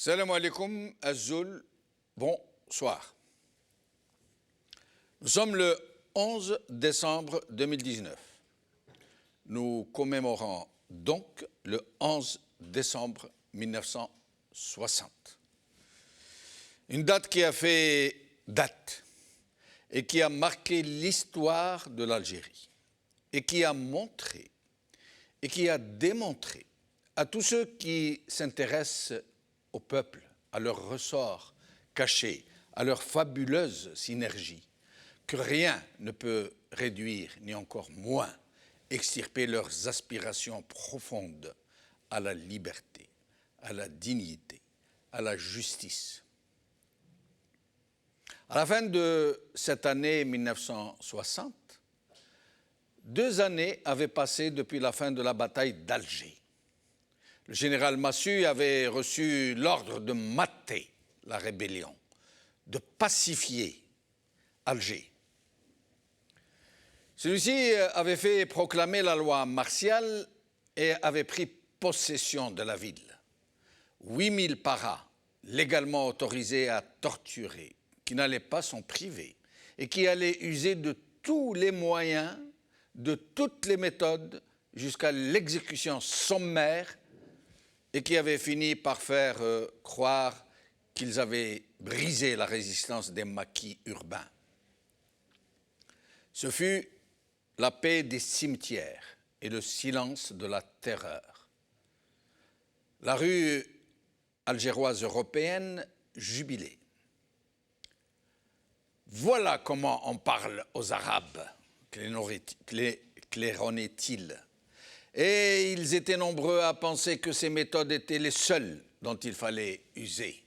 Salam alaikum, Azul, bonsoir. Nous sommes le 11 décembre 2019. Nous commémorons donc le 11 décembre 1960. Une date qui a fait date et qui a marqué l'histoire de l'Algérie et qui a montré et qui a démontré à tous ceux qui s'intéressent au peuple, à leur ressort caché, à leur fabuleuse synergie, que rien ne peut réduire, ni encore moins extirper leurs aspirations profondes à la liberté, à la dignité, à la justice. À la fin de cette année 1960, 2 années avaient passé depuis la fin de la bataille d'Alger. Le général Massu avait reçu l'ordre de mater la rébellion, de pacifier Alger. Celui-ci avait fait proclamer la loi martiale et avait pris possession de la ville. 8000 paras légalement autorisés à torturer, qui n'allaient pas s'en priver et qui allaient user de tous les moyens, de toutes les méthodes, jusqu'à l'exécution sommaire, et qui avaient fini par faire croire qu'ils avaient brisé la résistance des maquis urbains. Ce fut la paix des cimetières et le silence de la terreur. La rue algéroise européenne jubilait. Voilà comment on parle aux Arabes, claironnaient-ils. Et ils étaient nombreux à penser que ces méthodes étaient les seules dont il fallait user.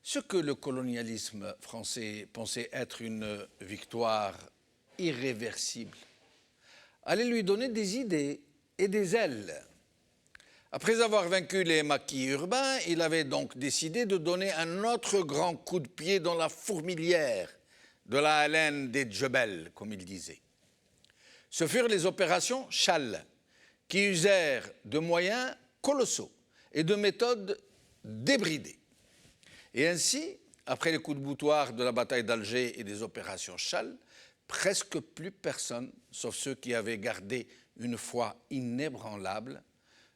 Ce que le colonialisme français pensait être une victoire irréversible allait lui donner des idées et des ailes. Après avoir vaincu les maquis urbains, il avait donc décidé de donner un autre grand coup de pied dans la fourmilière de la haleine des Djebel, comme il disait. Ce furent les opérations Chal, qui usèrent de moyens colossaux et de méthodes débridées. Et ainsi, après les coups de boutoir de la bataille d'Alger et des opérations Chal, presque plus personne, sauf ceux qui avaient gardé une foi inébranlable,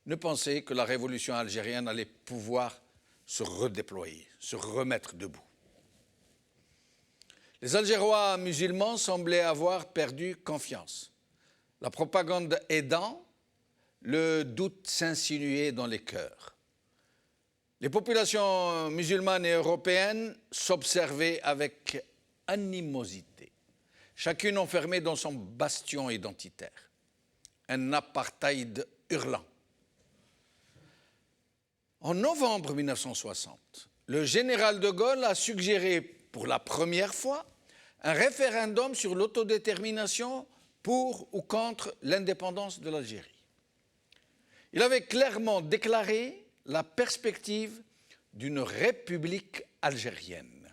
ne pensait que la révolution algérienne allait pouvoir se redéployer, se remettre debout. Les Algérois musulmans semblaient avoir perdu confiance. La propagande aidant, le doute s'insinuait dans les cœurs. Les populations musulmanes et européennes s'observaient avec animosité, chacune enfermée dans son bastion identitaire, un apartheid hurlant. En novembre 1960, le général de Gaulle a suggéré pour la première fois un référendum sur l'autodétermination pour ou contre l'indépendance de l'Algérie. Il avait clairement déclaré la perspective d'une république algérienne.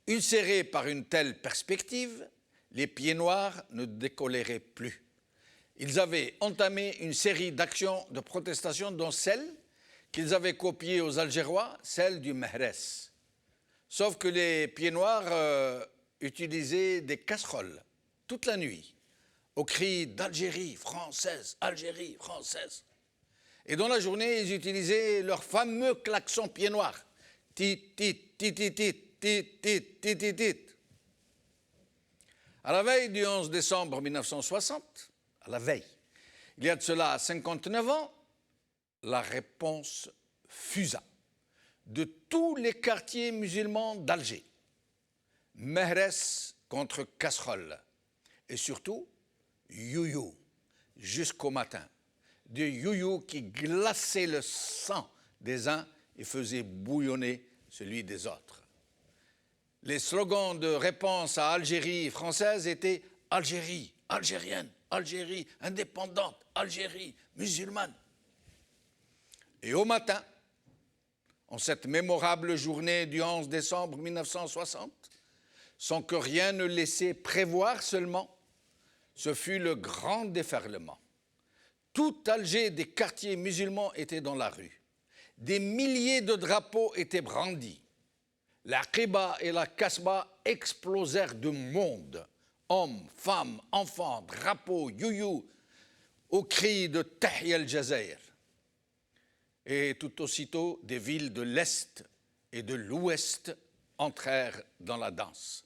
Ulcérés par une telle perspective, les pieds noirs ne décolléraient plus. Ils avaient entamé une série d'actions de protestation, dont celle qu'ils avaient copiée aux Algérois, celle du Mehrès. Sauf que les pieds noirs utilisaient des casseroles toute la nuit, au cri d'Algérie française, Algérie française. Et dans la journée, ils utilisaient leur fameux klaxon pied noir. Tit, tit, tit, tit, tit, tit, tit, tit, tit, tit. À la veille du 11 décembre 1960, à la veille, il y a de cela 59 ans, la réponse fusa de tous les quartiers musulmans d'Alger. Mehrès contre casserole. Et surtout, youyou, jusqu'au matin. Des youyou qui glaçaient le sang des uns et faisaient bouillonner celui des autres. Les slogans de réponse à Algérie française étaient « Algérie, algérienne, Algérie, indépendante, Algérie, musulmane ». Et au matin, en cette mémorable journée du 11 décembre 1960, sans que rien ne laissait prévoir seulement, ce fut le grand déferlement. Tout Alger des quartiers musulmans était dans la rue. des milliers de drapeaux étaient brandis. La Qiba et la Kasba explosèrent de monde. Hommes, femmes, enfants, drapeaux, youyou, au cri de Tahya al-Jazair. Et tout aussitôt, des villes de l'Est et de l'Ouest entrèrent dans la danse,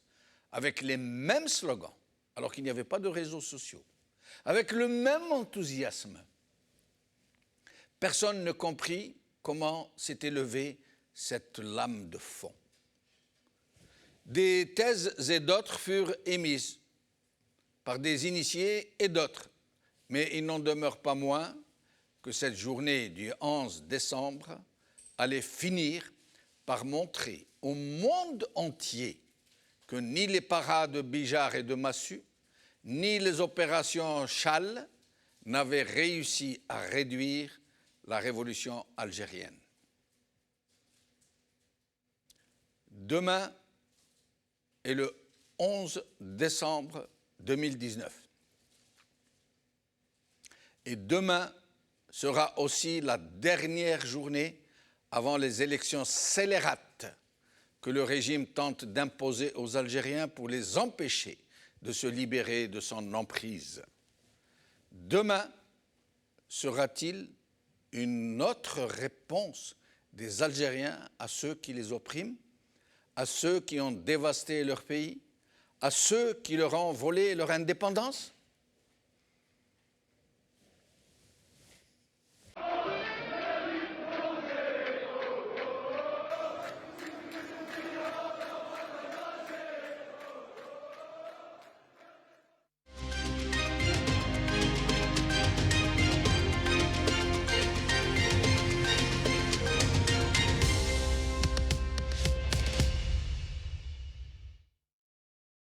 avec les mêmes slogans, alors qu'il n'y avait pas de réseaux sociaux, avec le même enthousiasme. Personne ne comprit comment s'était levée cette lame de fond. Des thèses et d'autres furent émises par des initiés et d'autres, mais il n'en demeure pas moins que cette journée du 11 décembre allait finir par montrer au monde entier que ni les parades Bijar et de Massu, ni les opérations Chal n'avaient réussi à réduire la révolution algérienne. Demain est le 11 décembre 2019. Et demain sera aussi la dernière journée avant les élections scélérates que le régime tente d'imposer aux Algériens pour les empêcher de se libérer de son emprise. Demain sera-t-il une autre réponse des Algériens à ceux qui les oppriment, à ceux qui ont dévasté leur pays, à ceux qui leur ont volé leur indépendance?